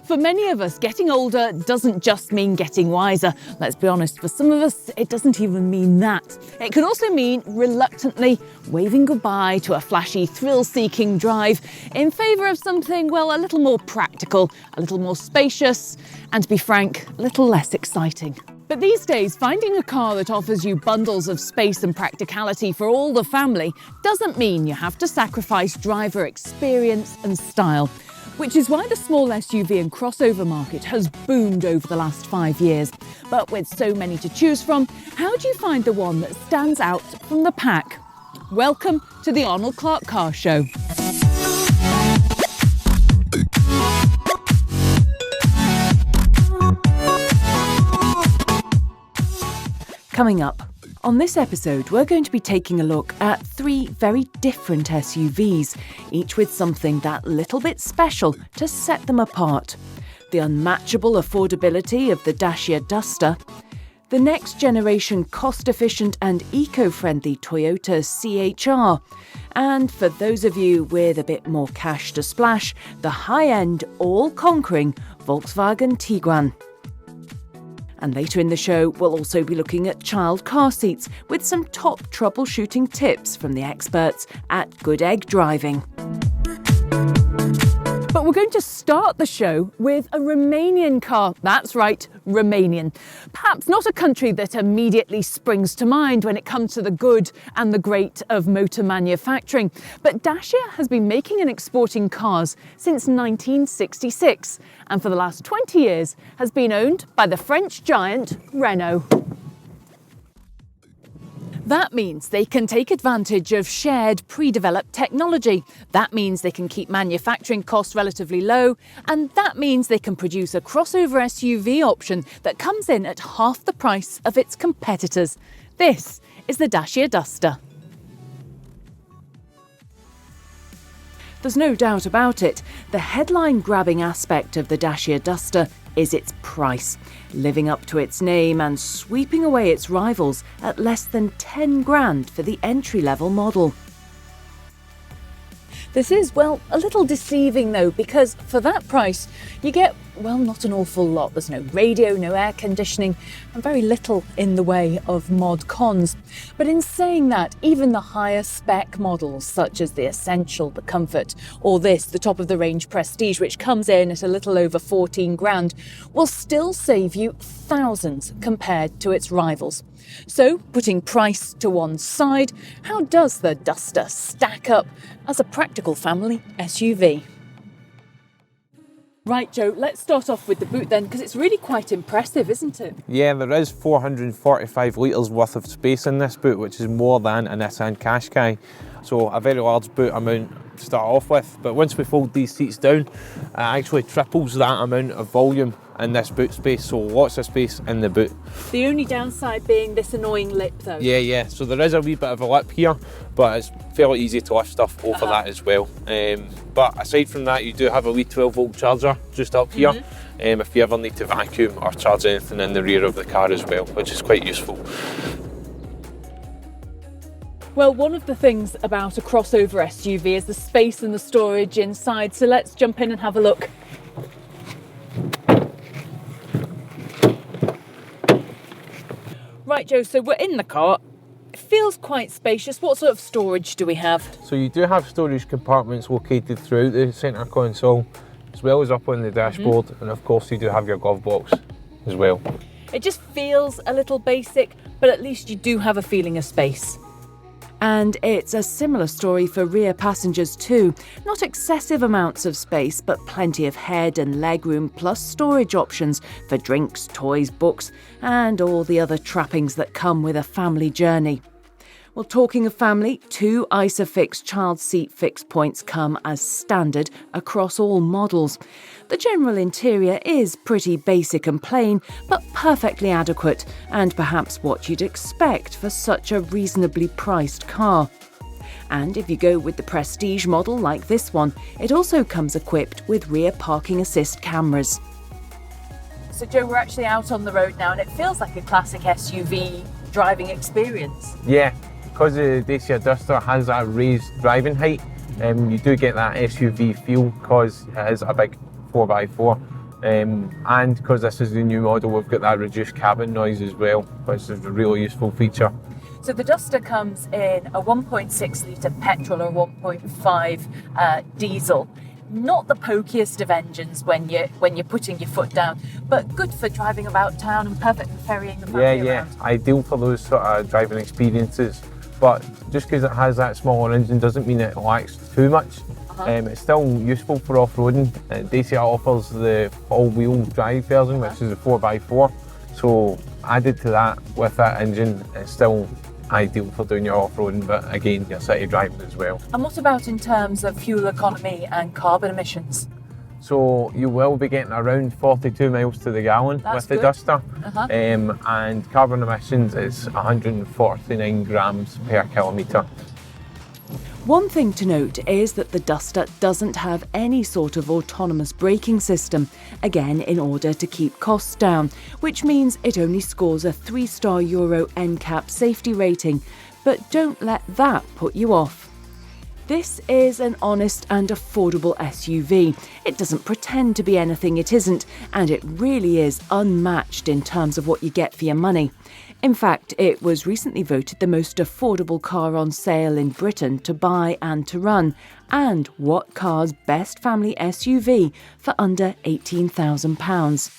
For many of us, getting older doesn't just mean getting wiser. Let's be honest, for some of us, it doesn't even mean that. It can also mean reluctantly waving goodbye to a flashy, thrill-seeking drive in favour of something, well, a little more practical, a little more spacious, and to be frank, a little less exciting. But these days, finding a car that offers you bundles of space and practicality for all the family doesn't mean you have to sacrifice driver experience and style, which is why the small SUV and crossover market has boomed over the last 5 years. But with so many to choose from, how do you find the one that stands out from the pack? Welcome to the Arnold Clark Car Show. Coming up, on this episode, we're going to be taking a look at 3 very different SUVs, each with something that little bit special to set them apart. The unmatchable affordability of the Dacia Duster, the next generation cost-efficient and eco-friendly Toyota CHR, and for those of you with a bit more cash to splash, the high-end, all-conquering Volkswagen Tiguan. And later in the show, we'll also be looking at child car seats with some top troubleshooting tips from the experts at Good Egg Driving. But we're going to start the show with a Romanian car. That's right, Romanian. Perhaps not a country that immediately springs to mind when it comes to the good and the great of motor manufacturing. But Dacia has been making and exporting cars since 1966, and for the last 20 years has been owned by the French giant Renault. That means they can take advantage of shared, pre-developed technology. That means they can keep manufacturing costs relatively low. And that means they can produce a crossover SUV option that comes in at half the price of its competitors. This is the Dacia Duster. There's no doubt about it. The headline-grabbing aspect of the Dacia Duster is its price, living up to its name and sweeping away its rivals at less than 10 grand for the entry-level model. This is, well, a little deceiving though, because for that price you get, well, not an awful lot. There's no radio, no air conditioning, and very little in the way of mod cons. But in saying that, even the higher spec models, such as the Essential, the Comfort, or this, the top of the range Prestige, which comes in at a little over 14 grand, will still save you thousands compared to its rivals. So, putting price to one side, how does the Duster stack up as a practical family SUV? Right, Joe, let's start off with the boot then, because it's really quite impressive, isn't it? Yeah, there is 445 litres worth of space in this boot, which is more than a Nissan Qashqai. So a very large boot amount to start off with, but once we fold these seats down, it actually triples that amount of volume in this boot space, so lots of space in the boot. The only downside being this annoying lip though. Yeah, so there is a wee bit of a lip here, but it's fairly easy to lift stuff over that as well. But aside from that, you do have a wee 12 volt charger just up here, if you ever need to vacuum or charge anything in the rear of the car as well, which is quite useful. Well, one of the things about a crossover SUV is the space and the storage inside, so let's jump in and have a look. Right, Joe, so we're in the car. It feels quite spacious. What sort of storage do we have? So you do have storage compartments located throughout the centre console, as well as up on the dashboard, and of course you do have your glove box as well. It just feels a little basic, but at least you do have a feeling of space. And it's a similar story for rear passengers too. Not excessive amounts of space, but plenty of head and legroom, plus storage options for drinks, toys, books, and all the other trappings that come with a family journey. Well, talking of family, 2 ISOFIX child seat fixed points come as standard across all models. The general interior is pretty basic and plain, but perfectly adequate, and perhaps what you'd expect for such a reasonably priced car. And if you go with the Prestige model like this one, it also comes equipped with rear parking assist cameras. So Joe, we're actually out on the road now and it feels like a classic SUV driving experience. Yeah, because the Dacia Duster has that raised driving height, you do get that SUV feel because it is a big 4x4. And because this is the new model, we've got that reduced cabin noise as well, which is a really useful feature. So the Duster comes in a 1.6 litre petrol or 1.5 diesel. Not the pokiest of engines when you're putting your foot down, but good for driving about town and perfect for ferrying the family around. Ideal for those sort of driving experiences. But just because it has that smaller engine doesn't mean it lacks too much. It's still useful for off-roading. Dacia offers the all-wheel drive version, which is a 4x4. So added to that, with that engine, it's still ideal for doing your off-roading, but again, your city driving as well. And what about in terms of fuel economy and carbon emissions? So you will be getting around 42 miles to the gallon with the Duster. And carbon emissions is 149 grams per kilometre. One thing to note is that the Duster doesn't have any sort of autonomous braking system, again in order to keep costs down, which means it only scores a 3-star Euro NCAP safety rating, but don't let that put you off. This is an honest and affordable SUV. It doesn't pretend to be anything it isn't, and it really is unmatched in terms of what you get for your money. In fact, it was recently voted the most affordable car on sale in Britain to buy and to run, and What Car's best family SUV for under £18,000.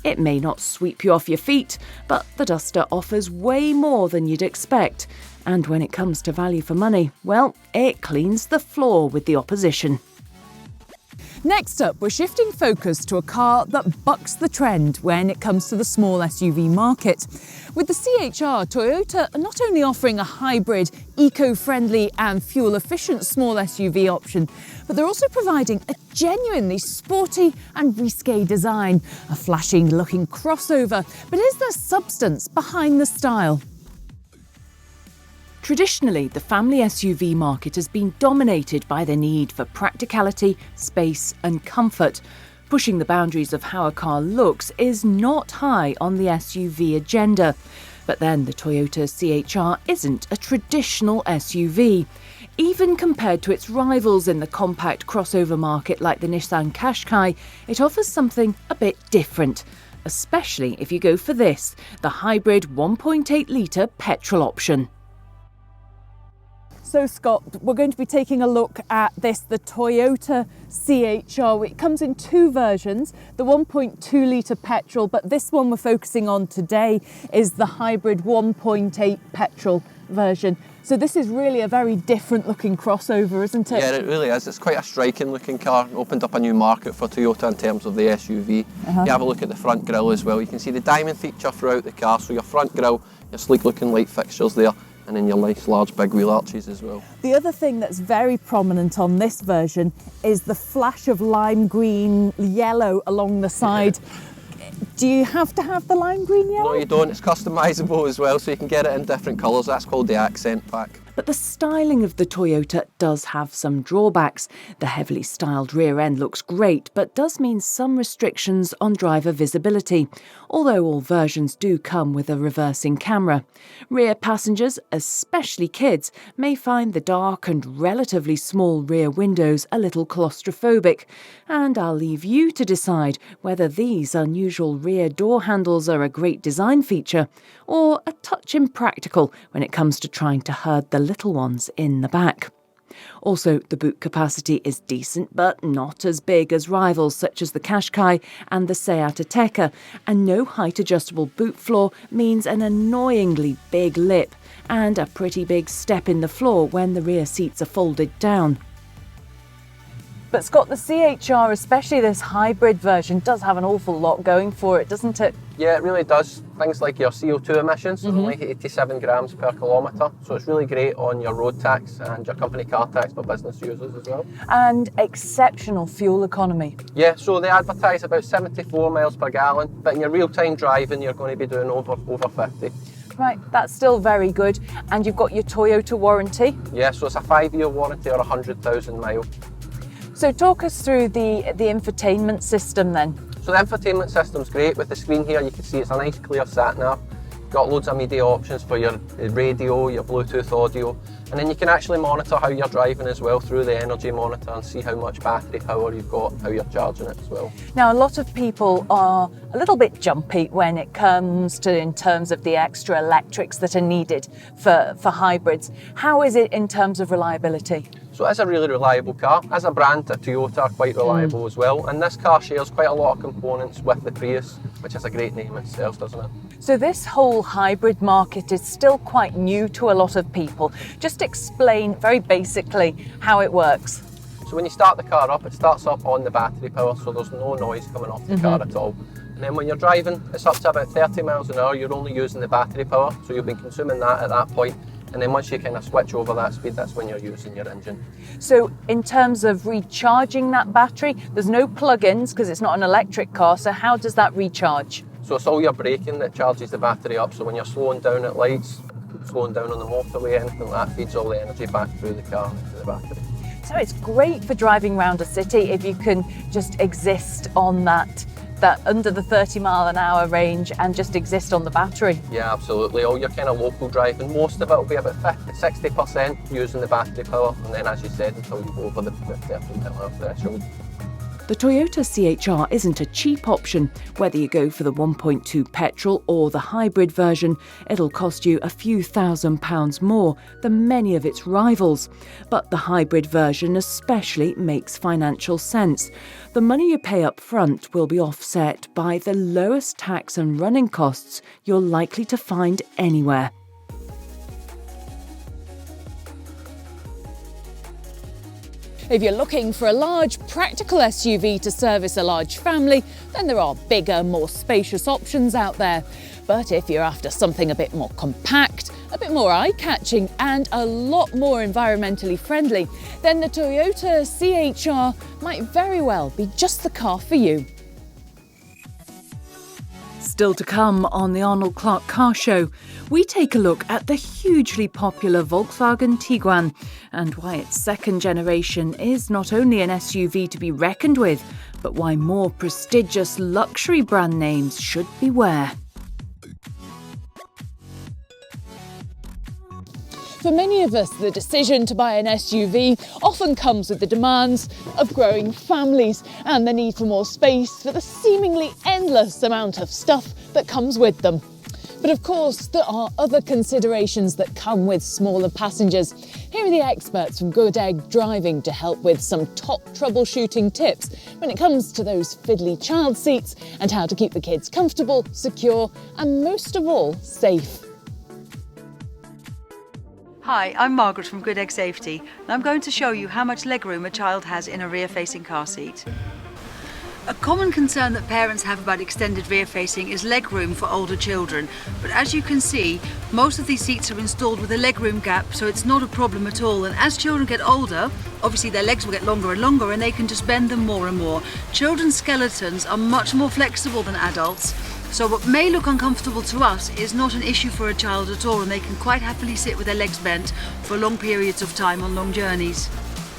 It may not sweep you off your feet, but the Duster offers way more than you'd expect. And when it comes to value for money, well, it cleans the floor with the opposition. Next up, we're shifting focus to a car that bucks the trend when it comes to the small SUV market. With the CHR, Toyota are not only offering a hybrid, eco-friendly and fuel-efficient small SUV option, but they're also providing a genuinely sporty and risque design, a flashy-looking crossover. But is there substance behind the style? Traditionally, the family SUV market has been dominated by the need for practicality, space and comfort. Pushing the boundaries of how a car looks is not high on the SUV agenda. But then the Toyota CHR isn't a traditional SUV. Even compared to its rivals in the compact crossover market like the Nissan Qashqai, it offers something a bit different, especially if you go for this, the hybrid 1.8 litre petrol option. So Scott, we're going to be taking a look at this, the Toyota CHR. It comes in 2 versions, the 1.2 litre petrol, but this one we're focusing on today is the hybrid 1.8 petrol version. So this is really a very different looking crossover, isn't it? Yeah, it really is. It's quite a striking looking car. It opened up a new market for Toyota in terms of the SUV. You have a look at the front grille as well. You can see the diamond feature throughout the car. So your front grille, your sleek looking light fixtures there, and then your nice large big wheel arches as well. The other thing that's very prominent on this version is the flash of lime green yellow along the side. Do you have to have the lime green yellow? No, you don't. It's customisable as well, so you can get it in different colours. That's called the accent pack. But the styling of the Toyota does have some drawbacks. The heavily styled rear end looks great, but does mean some restrictions on driver visibility, although all versions do come with a reversing camera. Rear passengers, especially kids, may find the dark and relatively small rear windows a little claustrophobic, and I'll leave you to decide whether these unusual rear door handles are a great design feature or a touch impractical when it comes to trying to herd the little ones in the back. Also, the boot capacity is decent, but not as big as rivals such as the Qashqai and the Seat Ateca, and no height-adjustable boot floor means an annoyingly big lip and a pretty big step in the floor when the rear seats are folded down. But Scott, the CHR, especially this hybrid version, does have an awful lot going for it, doesn't it? Yeah, it really does. Things like your CO2 emissions, only 87 grams per kilometre, so it's really great on your road tax and your company car tax for business users as well. And exceptional fuel economy. Yeah, so they advertise about 74 miles per gallon, but in your real-time driving you're going to be doing over 50. Right, that's still very good. And you've got your Toyota warranty. Yeah, so it's a 5-year warranty or 100,000 miles. So talk us through the infotainment system then. So the infotainment system's great. With the screen here, you can see it's a nice clear sat nav. got loads of media options for your radio, your Bluetooth audio, and then you can actually monitor how you're driving as well through the energy monitor and see how much battery power you've got, how you're charging it as well. Now, a lot of people are a little bit jumpy when it comes to in terms of the extra electrics that are needed for hybrids. How is it in terms of reliability? So it's a really reliable car. As a brand, Toyota are quite reliable as well, and this car shares quite a lot of components with the Prius, which is a great name itself, doesn't it? So this whole hybrid market is still quite new to a lot of people. Just explain very basically how it works. So when you start the car up, it starts up on the battery power, so there's no noise coming off the car at all. And then when you're driving, it's up to about 30 miles an hour, you're only using the battery power, so you'll be consuming that at that point. And then once you kind of switch over that speed, that's when you're using your engine. So in terms of recharging that battery, there's no plug-ins because it's not an electric car, so how does that recharge? So it's all your braking that charges the battery up, so when you're slowing down at lights, slowing down on the motorway, anything like that, feeds all the energy back through the car into the battery. So it's great for driving around a city if you can just exist on that under the 30-mile-an-hour range and just exist on the battery. Yeah, absolutely. All your kind of local driving, most of it will be about 50-60% using the battery power, and then as you said, until you go over the 30-mile threshold. The Toyota CHR isn't a cheap option. Whether you go for the 1.2 petrol or the hybrid version, it'll cost you a few £1,000s more than many of its rivals. But the hybrid version especially makes financial sense. The money you pay up front will be offset by the lowest tax and running costs you're likely to find anywhere. If you're looking for a large, practical SUV to service a large family, then there are bigger, more spacious options out there. But if you're after something a bit more compact, a bit more eye-catching and a lot more environmentally friendly, then the Toyota CHR might very well be just the car for you. Still to come on the Arnold Clark Car Show, we take a look at the hugely popular Volkswagen Tiguan and why its second generation is not only an SUV to be reckoned with, but why more prestigious luxury brand names should beware. For many of us, the decision to buy an SUV often comes with the demands of growing families and the need for more space for the seemingly endless amount of stuff that comes with them. But of course, there are other considerations that come with smaller passengers. Here are the experts from Good Egg Driving to help with some top troubleshooting tips when it comes to those fiddly child seats and how to keep the kids comfortable, secure, and most of all, safe. Hi, I'm Margaret from Good Egg Safety, and I'm going to show you how much legroom a child has in a rear-facing car seat. A common concern that parents have about extended rear-facing is legroom for older children, but as you can see, most of these seats are installed with a legroom gap, so it's not a problem at all. And as children get older, obviously their legs will get longer and longer and they can just bend them more and more. Children's skeletons are much more flexible than adults, so what may look uncomfortable to us is not an issue for a child at all, and they can quite happily sit with their legs bent for long periods of time on long journeys.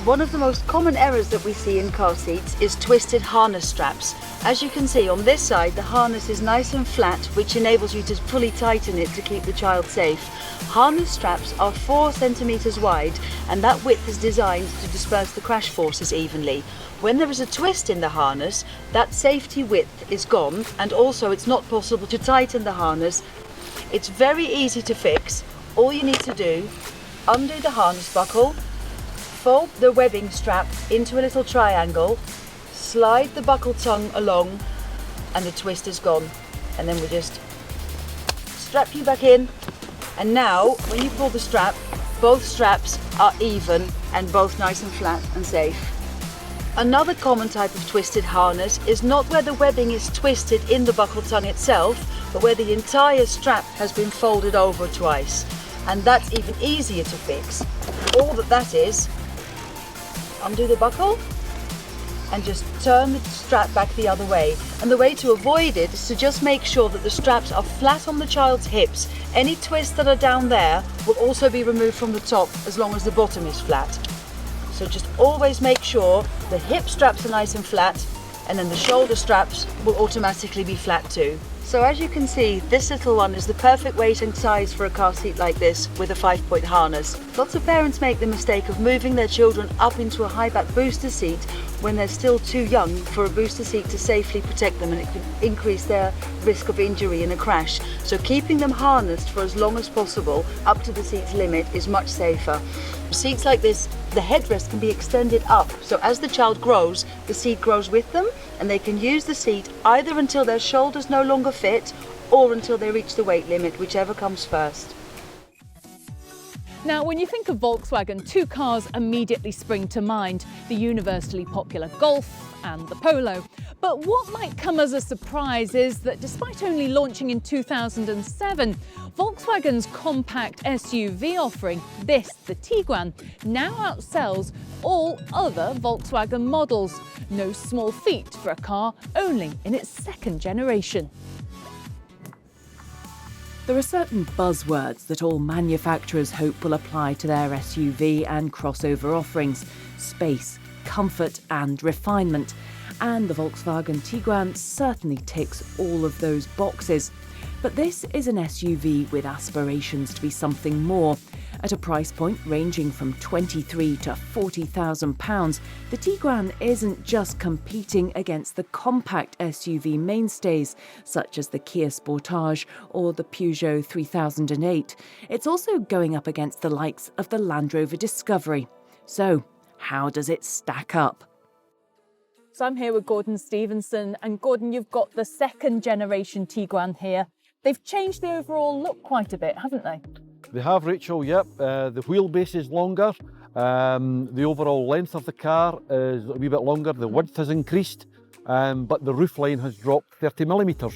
One of the most common errors that we see in car seats is twisted harness straps. As you can see on this side, the harness is nice and flat, which enables you to fully tighten it to keep the child safe. Harness straps are 4 centimeters wide, and that width is designed to disperse the crash forces evenly. When there is a twist in the harness, that safety width is gone, and also it's not possible to tighten the harness. It's very easy to fix. All you need to do, undo the harness buckle, fold the webbing strap into a little triangle, slide the buckle tongue along, and the twist is gone. And then we just strap you back in. And now, when you pull the strap, both straps are even and both nice and flat and safe. Another common type of twisted harness is not where the webbing is twisted in the buckle tongue itself, but where the entire strap has been folded over twice. And that's even easier to fix. All that is, undo the buckle and just turn the strap back the other way. And the way to avoid it is to just make sure that the straps are flat on the child's hips. Any twists that are down there will also be removed from the top as long as the bottom is flat. So just always make sure the hip straps are nice and flat, and then the shoulder straps will automatically be flat too. So as you can see, this little one is the perfect weight and size for a car seat like this with a 5-point harness. Lots of parents make the mistake of moving their children up into a high-back booster seat when they're still too young for a booster seat to safely protect them, and it can increase their risk of injury in a crash. So keeping them harnessed for as long as possible up to the seat's limit is much safer. Seats like this, the headrest can be extended up, so as the child grows, the seat grows with them, and they can use the seat either until their shoulders no longer fit or until they reach the weight limit, whichever comes first. Now, when you think of Volkswagen, two cars immediately spring to mind, the universally popular Golf and the Polo. But what might come as a surprise is that despite only launching in 2007, Volkswagen's compact SUV offering, the Tiguan, now outsells all other Volkswagen models. No small feat for a car only in its second generation. There are certain buzzwords that all manufacturers hope will apply to their SUV and crossover offerings: space, comfort and refinement. And the Volkswagen Tiguan certainly ticks all of those boxes. But this is an SUV with aspirations to be something more. At a price point ranging from £23,000 to £40,000, the Tiguan isn't just competing against the compact SUV mainstays such as the Kia Sportage or the Peugeot 3008. It's also going up against the likes of the Land Rover Discovery. So, how does it stack up? So I'm here with Gordon Stevenson, and Gordon, you've got the second generation Tiguan here. They've changed the overall look quite a bit, haven't they? They have, Rachel, yep. The wheelbase is longer. The overall length of the car is a wee bit longer. The width has increased, but the roofline has dropped 30 millimetres.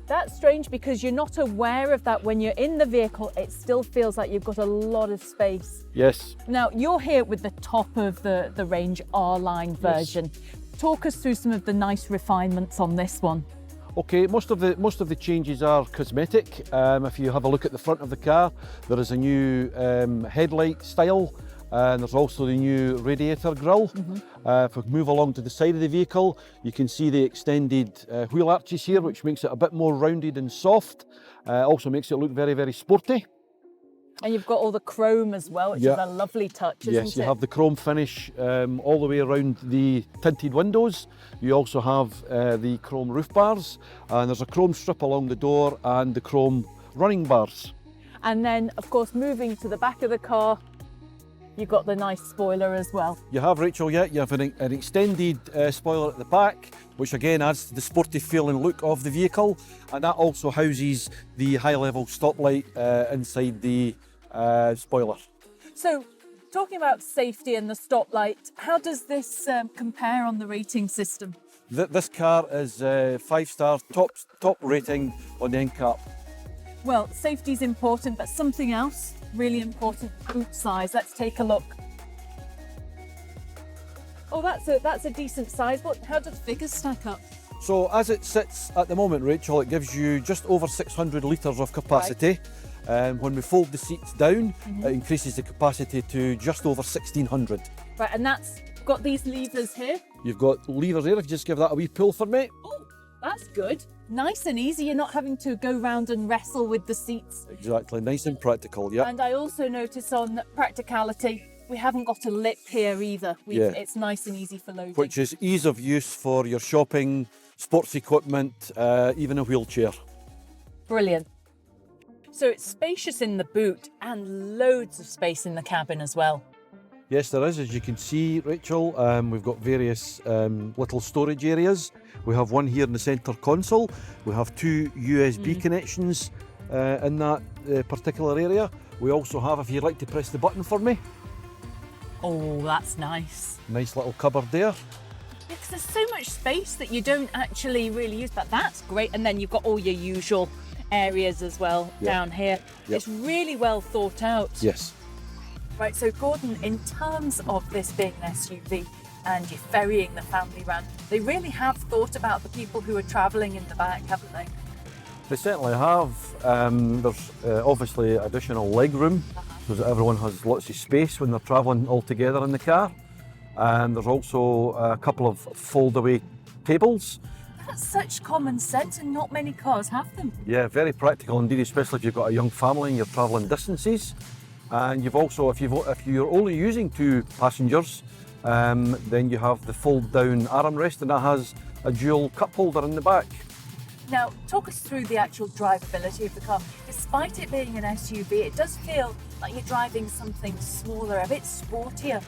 That's strange because you're not aware of that when you're in the vehicle. It still feels like you've got a lot of space. Yes. Now, you're here with the top of the range R-Line version. Yes. Talk us through some of the nice refinements on this one. Okay, most of the changes are cosmetic. If you have a look at the front of the car, there is a new headlight style, and there's also the new radiator grille. If we move along to the side of the vehicle, you can see the extended wheel arches here, which makes it a bit more rounded and soft. Also makes it look very, very sporty. And you've got all the chrome as well, which is a lovely touch, isn't it? Yes, you have the chrome finish all the way around the tinted windows. You also have the chrome roof bars, and there's a chrome strip along the door and the chrome running bars. And then, of course, moving to the back of the car, you've got the nice spoiler as well. You have, Rachel, yeah. You have an extended spoiler at the back, which again adds to the sporty feel and look of the vehicle. And that also houses the high-level stoplight inside the spoiler. So, talking about safety and the stoplight, how does this compare on the rating system? This car is 5-star top rating on the NCAP. Well, safety's important, but something else really important: boot size. Let's take a look. Oh, that's a decent size. How do the figures stack up? So as it sits at the moment, Rachel, it gives you just over 600 litres of capacity. Right. When we fold the seats down, it increases the capacity to just over 1600. Right, and that's got these levers here. You've got levers here. If you just give that a wee pull for me. Oh, that's good. Nice and easy. You're not having to go round and wrestle with the seats. Exactly, nice and practical, yeah. And I also notice on practicality, we haven't got a lip here either. It's nice and easy for loading. Which is ease of use for your shopping, sports equipment, even a wheelchair. Brilliant. So it's spacious in the boot and loads of space in the cabin as well. Yes, there is, as you can see, Rachel. We've got various little storage areas. We have one here in the centre console. We have two USB connections in that particular area. We also have, if you'd like to press the button for me. Oh, that's nice. Nice little cupboard there. Because there's so much space that you don't actually really use, but that's great. And then you've got all your usual areas as well down here. Yep. It's really well thought out. Yes. Right, so Gordon, in terms of this being an SUV and you're ferrying the family around, they really have thought about the people who are travelling in the back, haven't they? They certainly have. There's obviously additional leg room so that everyone has lots of space when they're travelling all together in the car. And there's also a couple of fold-away tables That's such common sense, and not many cars have them. Yeah, very practical indeed, especially if you've got a young family and you're travelling distances. And you've also, if you're only using 2 passengers, then you have the fold-down armrest, and that has a dual cup holder in the back. Now, talk us through the actual drivability of the car. Despite it being an SUV, it does feel like you're driving something smaller, a bit sportier.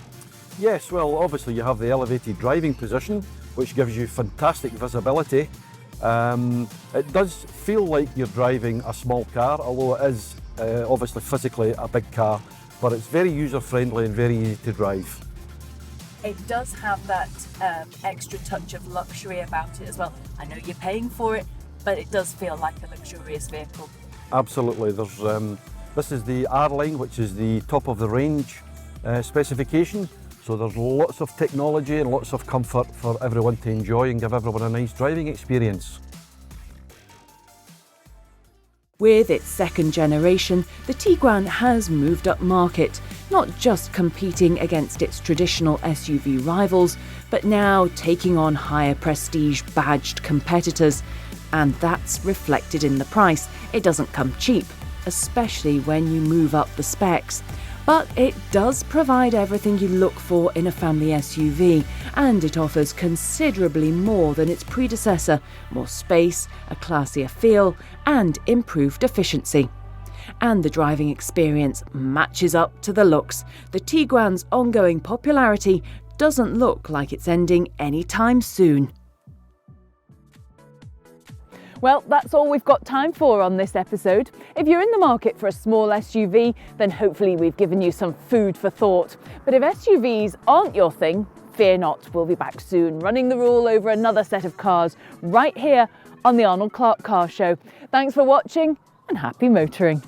Yes, well, obviously you have the elevated driving position, which gives you fantastic visibility. It does feel like you're driving a small car, although it is obviously physically a big car, but it's very user-friendly and very easy to drive. It does have that extra touch of luxury about it as well. I know you're paying for it, but it does feel like a luxurious vehicle. Absolutely. This is the R-Line, which is the top of the range specification. So there's lots of technology and lots of comfort for everyone to enjoy and give everyone a nice driving experience. With its second generation, the Tiguan has moved up market, not just competing against its traditional SUV rivals, but now taking on higher prestige badged competitors. And that's reflected in the price. It doesn't come cheap, especially when you move up the specs. But it does provide everything you look for in a family SUV, and it offers considerably more than its predecessor: more space, a classier feel, and improved efficiency. And the driving experience matches up to the looks. The Tiguan's ongoing popularity doesn't look like it's ending anytime soon. Well, that's all we've got time for on this episode. If you're in the market for a small SUV, then hopefully we've given you some food for thought. But if SUVs aren't your thing, fear not, we'll be back soon, running the rule over another set of cars right here on the Arnold Clark Car Show. Thanks for watching and happy motoring.